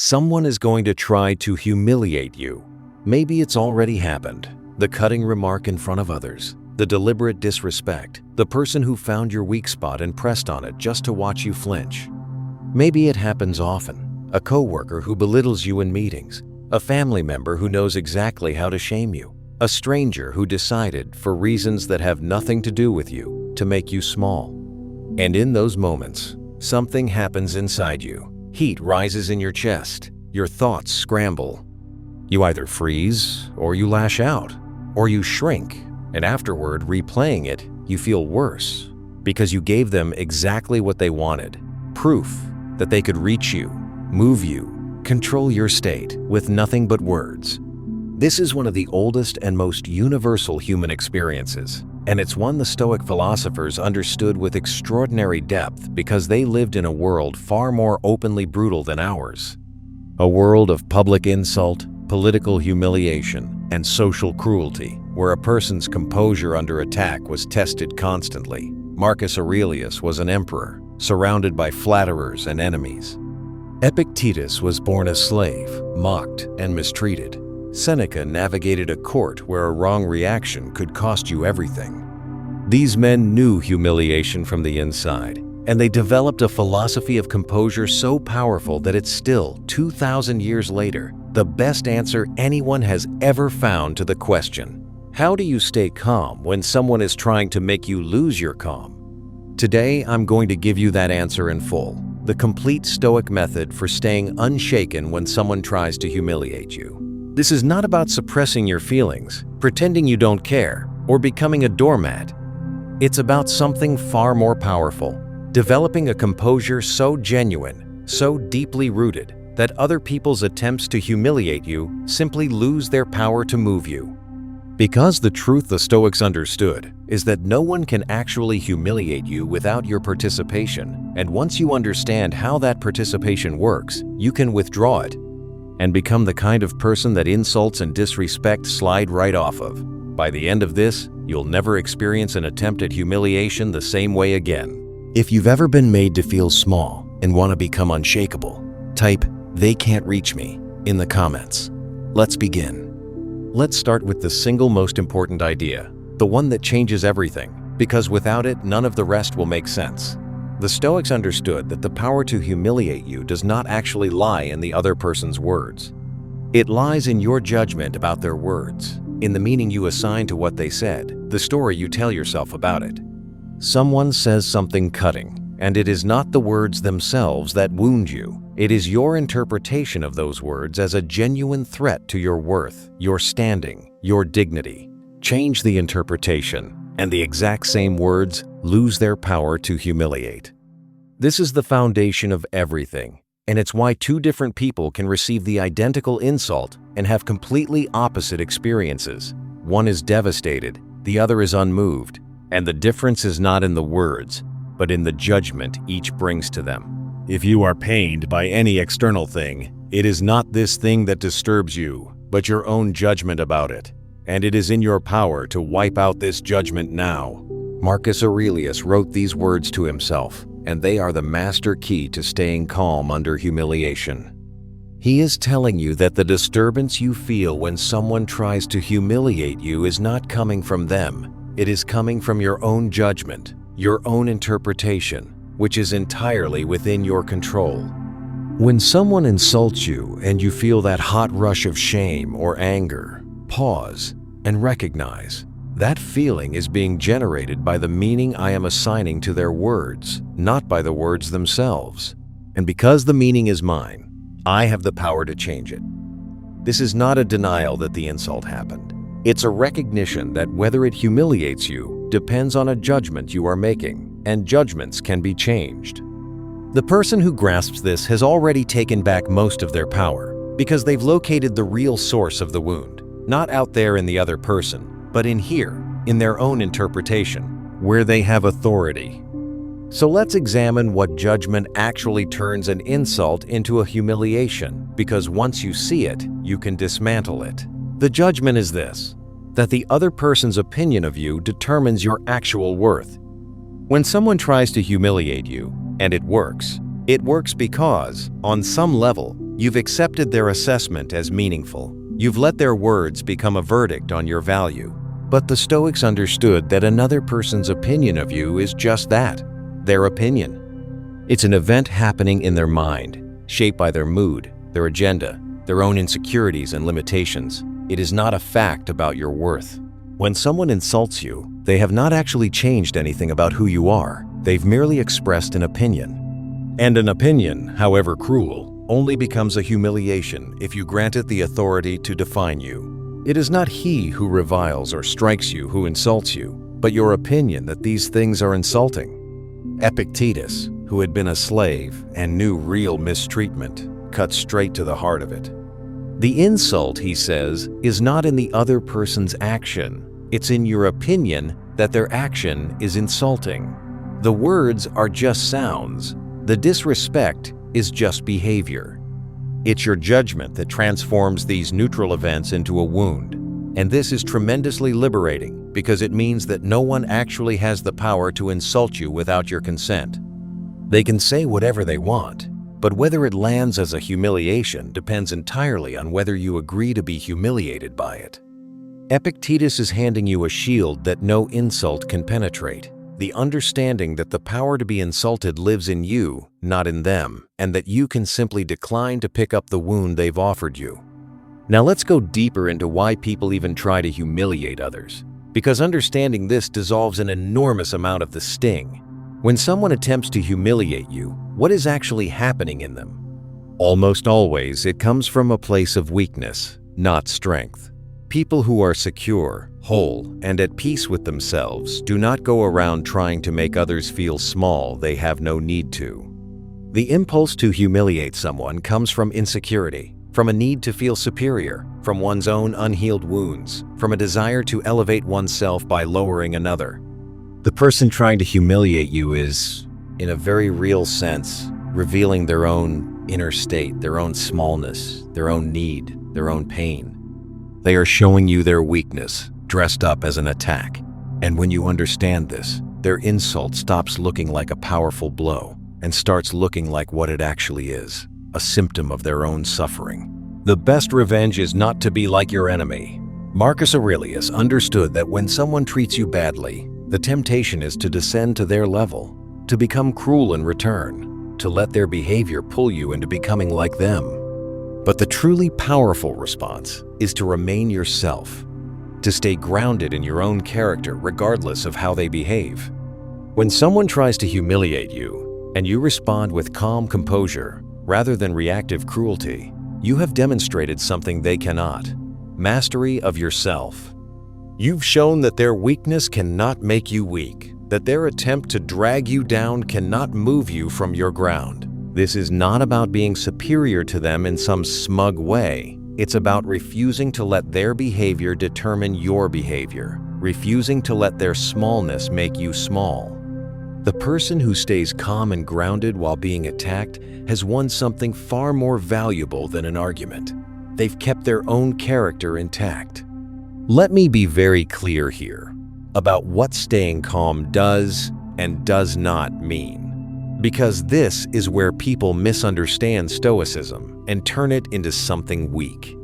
Someone is going to try to humiliate you. Maybe it's already happened. The cutting remark in front of others, the deliberate disrespect, the person who found your weak spot and pressed on it just to watch you flinch. Maybe it happens often. A coworker who belittles you in meetings, a family member who knows exactly how to shame you, a stranger who decided, for reasons that have nothing to do with you, to make you small. And in those moments, something happens inside you. Heat rises in your chest. Your thoughts scramble. You either freeze, or you lash out, or you shrink, and afterward, replaying it, you feel worse because you gave them exactly what they wanted. Proof that they could reach you, move you, control your state with nothing but words. This is one of the oldest and most universal human experiences, and it's one the Stoic philosophers understood with extraordinary depth because they lived in a world far more openly brutal than ours. A world of public insult, political humiliation, and social cruelty, where a person's composure under attack was tested constantly. Marcus Aurelius was an emperor, surrounded by flatterers and enemies. Epictetus was born a slave, mocked and mistreated. Seneca navigated a court where a wrong reaction could cost you everything. These men knew humiliation from the inside, and they developed a philosophy of composure so powerful that it's still, 2,000 years later, the best answer anyone has ever found to the question, how do you stay calm when someone is trying to make you lose your calm? Today, I'm going to give you that answer in full, the complete Stoic method for staying unshaken when someone tries to humiliate you. This is not about suppressing your feelings, pretending you don't care, or becoming a doormat. It's about something far more powerful, developing a composure so genuine, so deeply rooted, that other people's attempts to humiliate you simply lose their power to move you. Because the truth the Stoics understood is that no one can actually humiliate you without your participation, and once you understand how that participation works, you can withdraw it and become the kind of person that insults and disrespect slide right off of. By the end of this, you'll never experience an attempt at humiliation the same way again. If you've ever been made to feel small and want to become unshakable, type "they can't reach me" in the comments. Let's begin. Let's start with the single most important idea, the one that changes everything, because without it, none of the rest will make sense. The Stoics understood that the power to humiliate you does not actually lie in the other person's words. It lies in your judgment about their words, in the meaning you assign to what they said, the story you tell yourself about it. Someone says something cutting, and it is not the words themselves that wound you. It is your interpretation of those words as a genuine threat to your worth, your standing, your dignity. Change the interpretation, and the exact same words lose their power to humiliate. This is the foundation of everything, and it's why two different people can receive the identical insult and have completely opposite experiences. One is devastated, the other is unmoved, and the difference is not in the words, but in the judgment each brings to them. If you are pained by any external thing, it is not this thing that disturbs you, but your own judgment about it. And it is in your power to wipe out this judgment now. Marcus Aurelius wrote these words to himself, and they are the master key to staying calm under humiliation. He is telling you that the disturbance you feel when someone tries to humiliate you is not coming from them. It is coming from your own judgment, your own interpretation, which is entirely within your control. When someone insults you and you feel that hot rush of shame or anger, pause and recognize that feeling is being generated by the meaning I am assigning to their words, not by the words themselves. And because the meaning is mine, I have the power to change it. This is not a denial that the insult happened. It's a recognition that whether it humiliates you depends on a judgment you are making, and judgments can be changed. The person who grasps this has already taken back most of their power because they've located the real source of the wound, not out there in the other person, but in here, in their own interpretation, where they have authority. So let's examine what judgment actually turns an insult into a humiliation, because once you see it, you can dismantle it. The judgment is this, that the other person's opinion of you determines your actual worth. When someone tries to humiliate you, and it works because, on some level, You've accepted their assessment as meaningful. You've let their words become a verdict on your value. But the Stoics understood that another person's opinion of you is just that, their opinion. It's an event happening in their mind, shaped by their mood, their agenda, their own insecurities and limitations. It is not a fact about your worth. When someone insults you, they have not actually changed anything about who you are. They've merely expressed an opinion. And an opinion, however cruel, only becomes a humiliation if you grant it the authority to define you. It is not he who reviles or strikes you who insults you, but your opinion that these things are insulting. Epictetus, who had been a slave and knew real mistreatment, cut straight to the heart of it. The insult, he says, is not in the other person's action. It's in your opinion that their action is insulting. The words are just sounds. The disrespect is just behavior. It's your judgment that transforms these neutral events into a wound. And this is tremendously liberating because it means that no one actually has the power to insult you without your consent. They can say whatever they want, but whether it lands as a humiliation depends entirely on whether you agree to be humiliated by it. Epictetus is handing you a shield that no insult can penetrate. The understanding that the power to be insulted lives in you, not in them, and that you can simply decline to pick up the wound they've offered you. Now let's go deeper into why people even try to humiliate others, because understanding this dissolves an enormous amount of the sting. When someone attempts to humiliate you, what is actually happening in them? Almost always, it comes from a place of weakness, not strength. People who are secure, whole, and at peace with themselves do not go around trying to make others feel small they have no need to. The impulse to humiliate someone comes from insecurity, from a need to feel superior, from one's own unhealed wounds, from a desire to elevate oneself by lowering another. The person trying to humiliate you is, in a very real sense, revealing their own inner state, their own smallness, their own need, their own pain. They are showing you their weakness, dressed up as an attack. And when you understand this, their insult stops looking like a powerful blow and starts looking like what it actually is, a symptom of their own suffering. The best revenge is not to be like your enemy. Marcus Aurelius understood that when someone treats you badly, the temptation is to descend to their level, to become cruel in return, to let their behavior pull you into becoming like them. But the truly powerful response is to remain yourself, to stay grounded in your own character regardless of how they behave. When someone tries to humiliate you and you respond with calm composure rather than reactive cruelty, you have demonstrated something they cannot: mastery of yourself. You've shown that their weakness cannot make you weak, that their attempt to drag you down cannot move you from your ground. This is not about being superior to them in some smug way. It's about refusing to let their behavior determine your behavior, refusing to let their smallness make you small. The person who stays calm and grounded while being attacked has won something far more valuable than an argument. They've kept their own character intact. Let me be very clear here about what staying calm does and does not mean, because this is where people misunderstand Stoicism and turn it into something weak.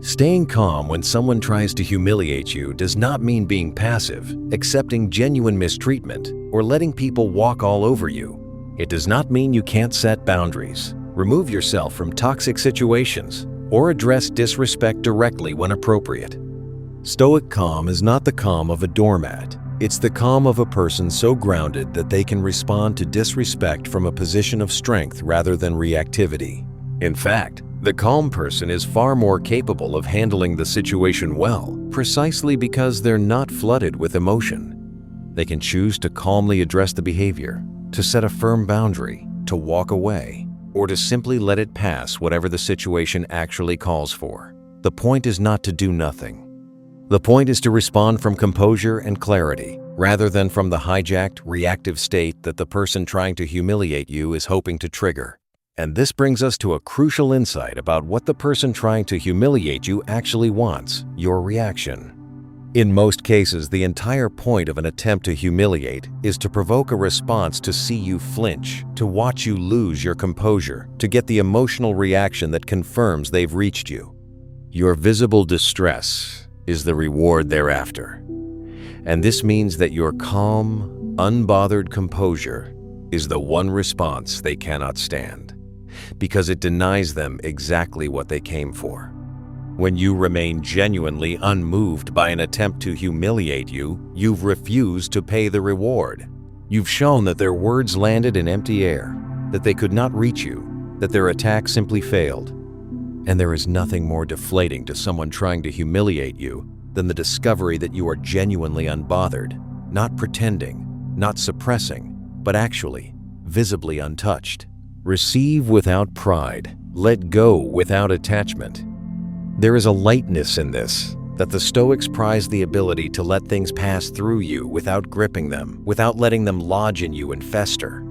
Staying calm when someone tries to humiliate you does not mean being passive, accepting genuine mistreatment, or letting people walk all over you. It does not mean you can't set boundaries, remove yourself from toxic situations, or address disrespect directly when appropriate. Stoic calm is not the calm of a doormat. It's the calm of a person so grounded that they can respond to disrespect from a position of strength rather than reactivity. In fact, the calm person is far more capable of handling the situation well, precisely because they're not flooded with emotion. They can choose to calmly address the behavior, to set a firm boundary, to walk away, or to simply let it pass whatever the situation actually calls for. The point is not to do nothing. The point is to respond from composure and clarity, rather than from the hijacked, reactive state that the person trying to humiliate you is hoping to trigger. And this brings us to a crucial insight about what the person trying to humiliate you actually wants: your reaction. In most cases, the entire point of an attempt to humiliate is to provoke a response to see you flinch, to watch you lose your composure, to get the emotional reaction that confirms they've reached you. Your visible distress is the reward thereafter. And this means that your calm, unbothered composure is the one response they cannot stand, because it denies them exactly what they came for. When you remain genuinely unmoved by an attempt to humiliate you, you've refused to pay the reward. You've shown that their words landed in empty air, that they could not reach you, that their attack simply failed. And there is nothing more deflating to someone trying to humiliate you than the discovery that you are genuinely unbothered, not pretending, not suppressing, but actually visibly untouched. Receive without pride, let go without attachment. There is a lightness in this, that the Stoics prize the ability to let things pass through you without gripping them, without letting them lodge in you and fester.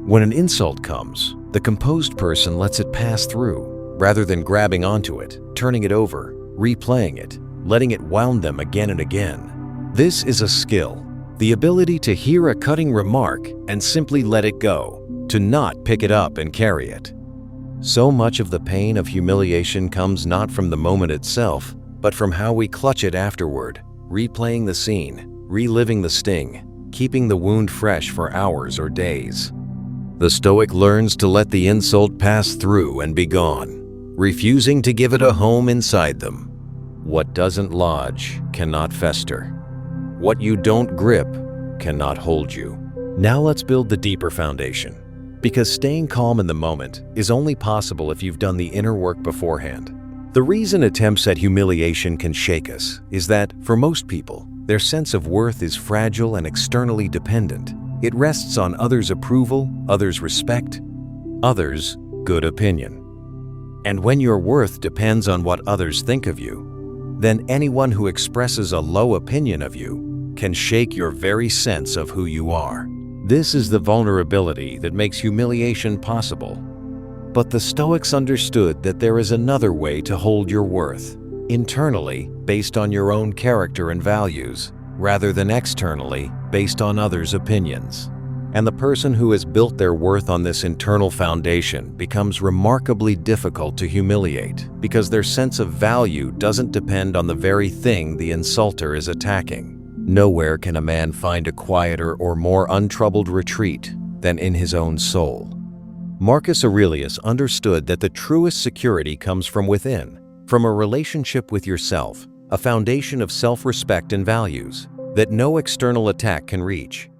When an insult comes, the composed person lets it pass through, rather than grabbing onto it, turning it over, replaying it, letting it wound them again and again. This is a skill, the ability to hear a cutting remark and simply let it go, to not pick it up and carry it. So much of the pain of humiliation comes not from the moment itself, but from how we clutch it afterward, replaying the scene, reliving the sting, keeping the wound fresh for hours or days. The Stoic learns to let the insult pass through and be gone, refusing to give it a home inside them. What doesn't lodge cannot fester. What you don't grip cannot hold you. Now let's build the deeper foundation. Because staying calm in the moment is only possible if you've done the inner work beforehand. The reason attempts at humiliation can shake us is that, for most people, their sense of worth is fragile and externally dependent. It rests on others' approval, others' respect, others' good opinion. And when your worth depends on what others think of you, then anyone who expresses a low opinion of you can shake your very sense of who you are. This is the vulnerability that makes humiliation possible. But the Stoics understood that there is another way to hold your worth, internally based on your own character and values, rather than externally based on others' opinions. And the person who has built their worth on this internal foundation becomes remarkably difficult to humiliate, because their sense of value doesn't depend on the very thing the insulter is attacking. Nowhere can a man find a quieter or more untroubled retreat than in his own soul. Marcus Aurelius understood that the truest security comes from within, from a relationship with yourself, a foundation of self-respect and values that no external attack can reach.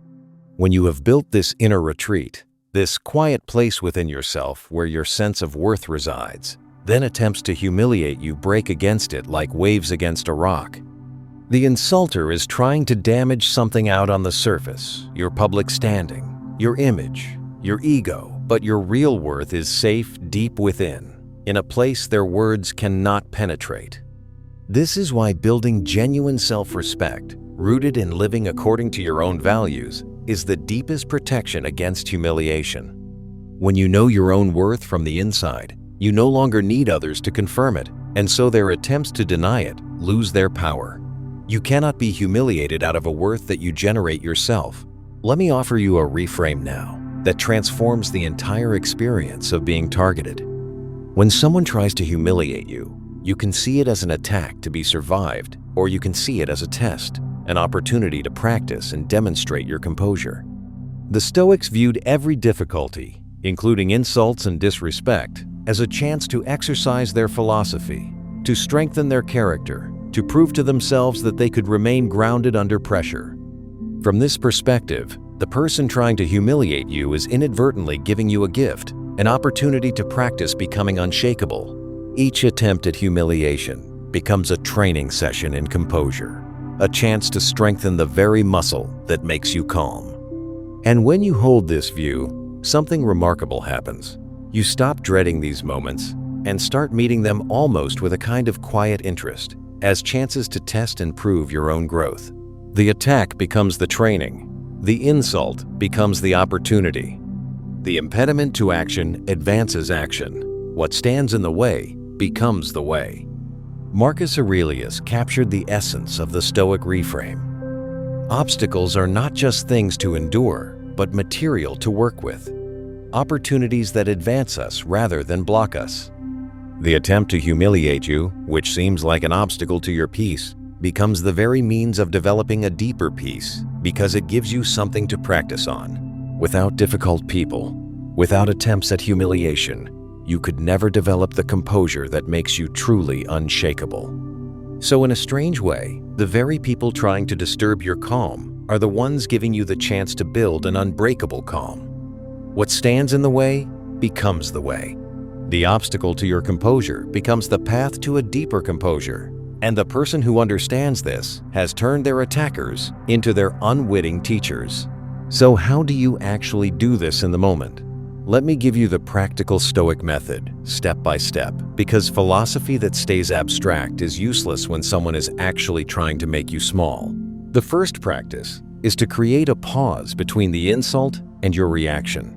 When you have built this inner retreat, this quiet place within yourself where your sense of worth resides, then attempts to humiliate you break against it like waves against a rock. The insulter is trying to damage something out on the surface, your public standing, your image, your ego, but your real worth is safe deep within, in a place their words cannot penetrate. This is why building genuine self-respect, rooted in living according to your own values, is the deepest protection against humiliation. When you know your own worth from the inside, you no longer need others to confirm it, and so their attempts to deny it lose their power. You cannot be humiliated out of a worth that you generate yourself. Let me offer you a reframe now that transforms the entire experience of being targeted. When someone tries to humiliate you, you can see it as an attack to be survived, or you can see it as a test, an opportunity to practice and demonstrate your composure. The Stoics viewed every difficulty, including insults and disrespect, as a chance to exercise their philosophy, to strengthen their character, to prove to themselves that they could remain grounded under pressure. From this perspective, the person trying to humiliate you is inadvertently giving you a gift, an opportunity to practice becoming unshakable. Each attempt at humiliation becomes a training session in composure, a chance to strengthen the very muscle that makes you calm. And when you hold this view, something remarkable happens. You stop dreading these moments and start meeting them almost with a kind of quiet interest, as chances to test and prove your own growth. The attack becomes the training. The insult becomes the opportunity. The impediment to action advances action. What stands in the way becomes the way. Marcus Aurelius captured the essence of the Stoic reframe. Obstacles are not just things to endure, but material to work with. Opportunities that advance us rather than block us. The attempt to humiliate you, which seems like an obstacle to your peace, becomes the very means of developing a deeper peace because it gives you something to practice on. Without difficult people, without attempts at humiliation, you could never develop the composure that makes you truly unshakable. So in a strange way, the very people trying to disturb your calm are the ones giving you the chance to build an unbreakable calm. What stands in the way becomes the way. The obstacle to your composure becomes the path to a deeper composure. And the person who understands this has turned their attackers into their unwitting teachers. So how do you actually do this in the moment? Let me give you the practical Stoic method, step by step, because philosophy that stays abstract is useless when someone is actually trying to make you small. The first practice is to create a pause between the insult and your reaction.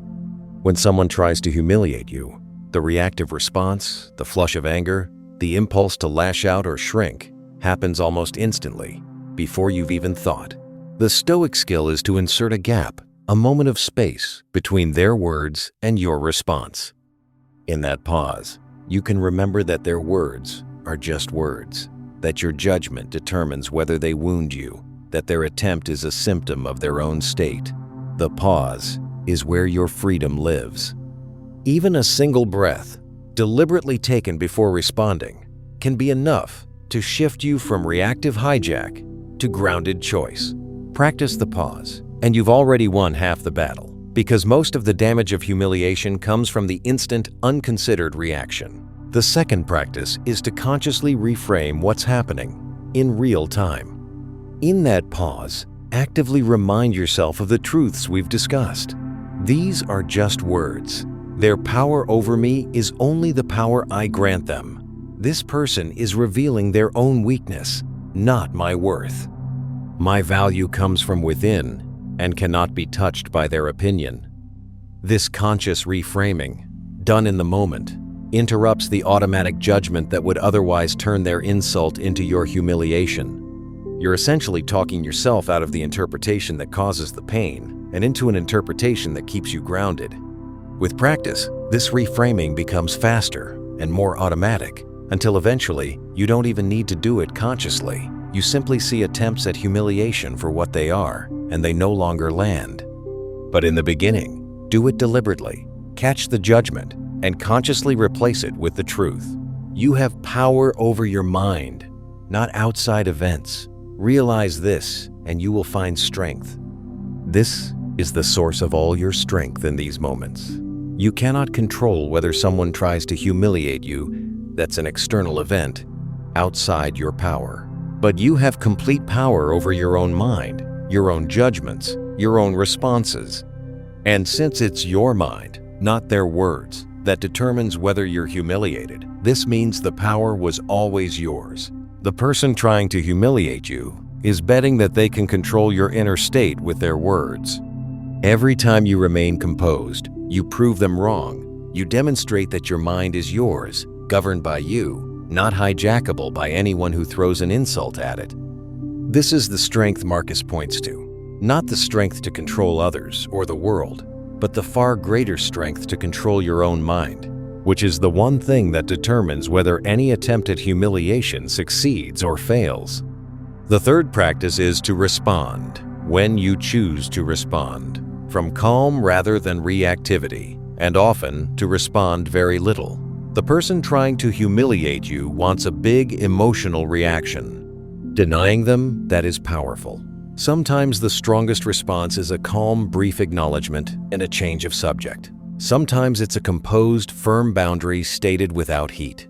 When someone tries to humiliate you, the reactive response, the flush of anger, the impulse to lash out or shrink happens almost instantly, before you've even thought. The Stoic skill is to insert a gap, a moment of space between their words and your response. In that pause, you can remember that their words are just words, that your judgment determines whether they wound you, that their attempt is a symptom of their own state. The pause is where your freedom lives. Even a single breath, deliberately taken before responding, can be enough to shift you from reactive hijack to grounded choice. Practice the pause, and you've already won half the battle, because most of the damage of humiliation comes from the instant, unconsidered reaction. The second practice is to consciously reframe what's happening in real time. In that pause, actively remind yourself of the truths we've discussed. These are just words. Their power over me is only the power I grant them. This person is revealing their own weakness, not my worth. My value comes from within and cannot be touched by their opinion. This conscious reframing, done in the moment, interrupts the automatic judgment that would otherwise turn their insult into your humiliation. You're essentially talking yourself out of the interpretation that causes the pain and into an interpretation that keeps you grounded. With practice, this reframing becomes faster and more automatic until eventually you don't even need to do it consciously. You simply see attempts at humiliation for what they are, and they no longer land. But in the beginning, do it deliberately, catch the judgment, and consciously replace it with the truth. You have power over your mind, not outside events. Realize this, and you will find strength. This is the source of all your strength in these moments. You cannot control whether someone tries to humiliate you. That's an external event, outside your power. But you have complete power over your own mind, your own judgments, your own responses. And since it's your mind, not their words, that determines whether you're humiliated, this means the power was always yours. The person trying to humiliate you is betting that they can control your inner state with their words. Every time you remain composed, you prove them wrong. You demonstrate that your mind is yours, governed by you, not hijackable by anyone who throws an insult at it. This is the strength Marcus points to, not the strength to control others or the world, but the far greater strength to control your own mind, which is the one thing that determines whether any attempt at humiliation succeeds or fails. The third practice is to respond when you choose to respond, from calm rather than reactivity, and often to respond very little. The person trying to humiliate you wants a big emotional reaction. Denying them, that is powerful. Sometimes the strongest response is a calm, brief acknowledgement and a change of subject. Sometimes it's a composed, firm boundary stated without heat.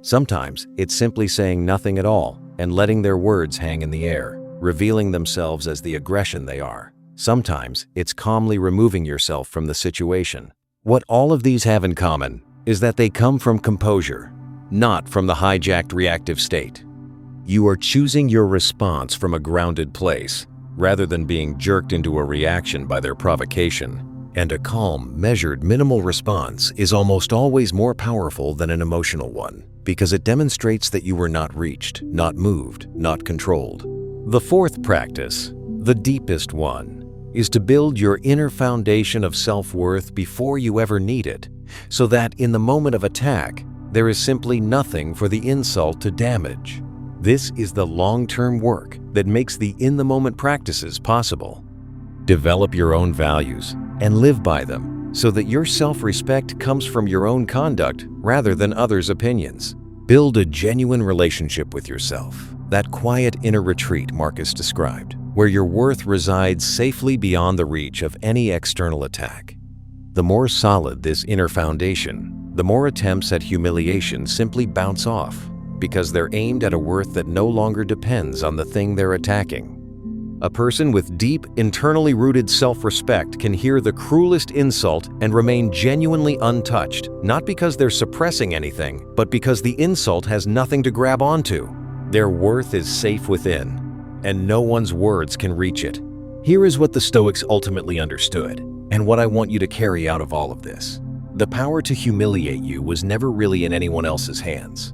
Sometimes it's simply saying nothing at all and letting their words hang in the air, revealing themselves as the aggression they are. Sometimes it's calmly removing yourself from the situation. What all of these have in common is that they come from composure, not from the hijacked reactive state. You are choosing your response from a grounded place, rather than being jerked into a reaction by their provocation. And a calm, measured, minimal response is almost always more powerful than an emotional one. because it demonstrates that you were not reached, not moved, not controlled. The fourth practice, the deepest one, is to build your inner foundation of self-worth before you ever need it, so that in the moment of attack, there is simply nothing for the insult to damage. This is the long-term work that makes the in-the-moment practices possible. Develop your own values and live by them so that your self-respect comes from your own conduct rather than others' opinions. Build a genuine relationship with yourself, that quiet inner retreat Marcus described, where your worth resides safely beyond the reach of any external attack. The more solid this inner foundation, the more attempts at humiliation simply bounce off, because they're aimed at a worth that no longer depends on the thing they're attacking. A person with deep, internally rooted self-respect can hear the cruelest insult and remain genuinely untouched, not because they're suppressing anything, but because the insult has nothing to grab onto. Their worth is safe within, and no one's words can reach it. Here is what the Stoics ultimately understood, and what I want you to carry out of all of this. The power to humiliate you was never really in anyone else's hands.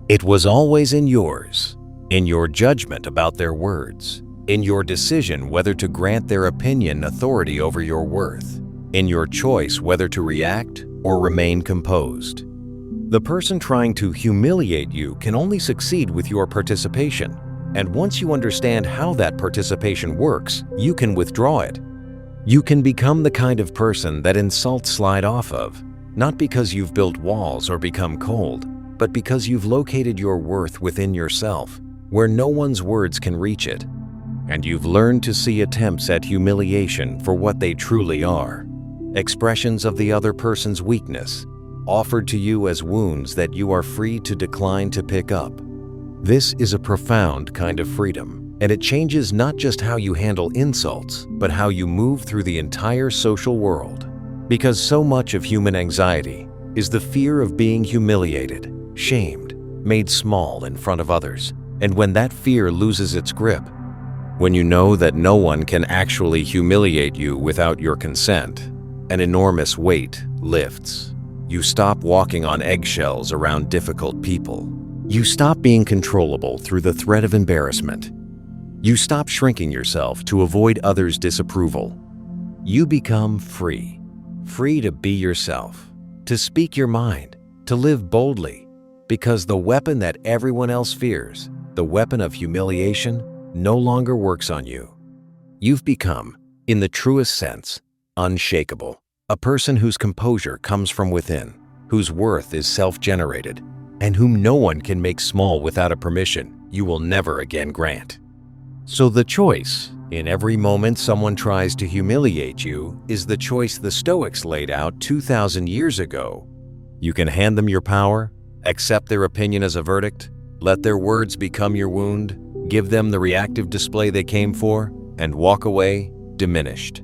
It was always in yours, in your judgment about their words, in your decision whether to grant their opinion authority over your worth, in your choice whether to react or remain composed. The person trying to humiliate you can only succeed with your participation, and once you understand how that participation works, you can withdraw it. You can become the kind of person that insults slide off of, not because you've built walls or become cold, but because you've located your worth within yourself, where no one's words can reach it. And you've learned to see attempts at humiliation for what they truly are, expressions of the other person's weakness, offered to you as wounds that you are free to decline to pick up. This is a profound kind of freedom, and it changes not just how you handle insults, but how you move through the entire social world. Because so much of human anxiety is the fear of being humiliated, shamed, made small in front of others. And when that fear loses its grip, when you know that no one can actually humiliate you without your consent, an enormous weight lifts. You stop walking on eggshells around difficult people. You stop being controllable through the threat of embarrassment. You stop shrinking yourself to avoid others' disapproval. You become free. Free to be yourself, to speak your mind, to live boldly, because the weapon that everyone else fears, the weapon of humiliation, no longer works on you. You've become, in the truest sense, unshakable, a person whose composure comes from within, whose worth is self-generated, and whom no one can make small without a permission you will never again grant. So the choice, in every moment someone tries to humiliate you, is the choice the Stoics laid out 2,000 years ago. You can hand them your power, accept their opinion as a verdict, let their words become your wound, give them the reactive display they came for, and walk away diminished.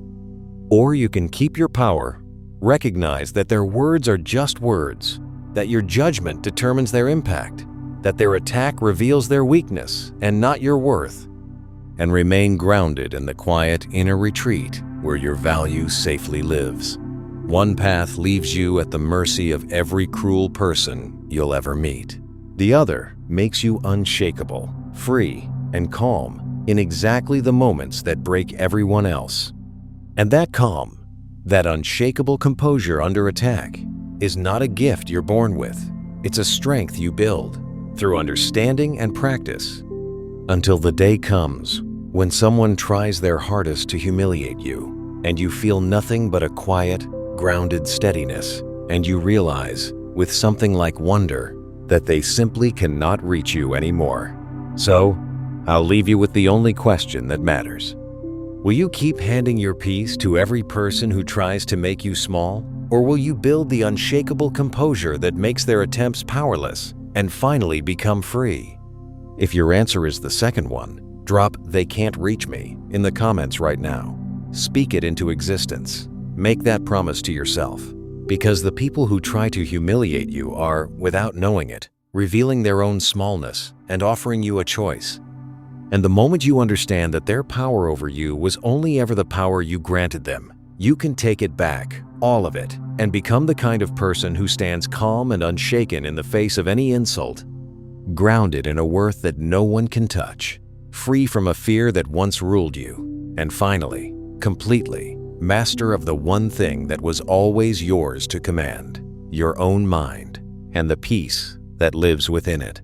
Or you can keep your power, recognize that their words are just words, that your judgment determines their impact, that their attack reveals their weakness and not your worth, and remain grounded in the quiet inner retreat where your value safely lives. One path leaves you at the mercy of every cruel person you'll ever meet. The other makes you unshakable, free, and calm in exactly the moments that break everyone else. And that calm, that unshakable composure under attack, is not a gift you're born with. It's a strength you build through understanding and practice, until the day comes when someone tries their hardest to humiliate you, and you feel nothing but a quiet, grounded steadiness, and you realize, with something like wonder, that they simply cannot reach you anymore. So, I'll leave you with the only question that matters. Will you keep handing your peace to every person who tries to make you small, or will you build the unshakable composure that makes their attempts powerless and finally become free? If your answer is the second one, drop "they can't reach me" in the comments right now. Speak it into existence. Make that promise to yourself, because the people who try to humiliate you are, without knowing it, revealing their own smallness and offering you a choice. And the moment you understand that their power over you was only ever the power you granted them, you can take it back all of it, and become the kind of person who stands calm and unshaken in the face of any insult, grounded in a worth that no one can touch, free from a fear that once ruled you, and finally, completely master of the one thing that was always yours to command, your own mind, and the peace that lives within it.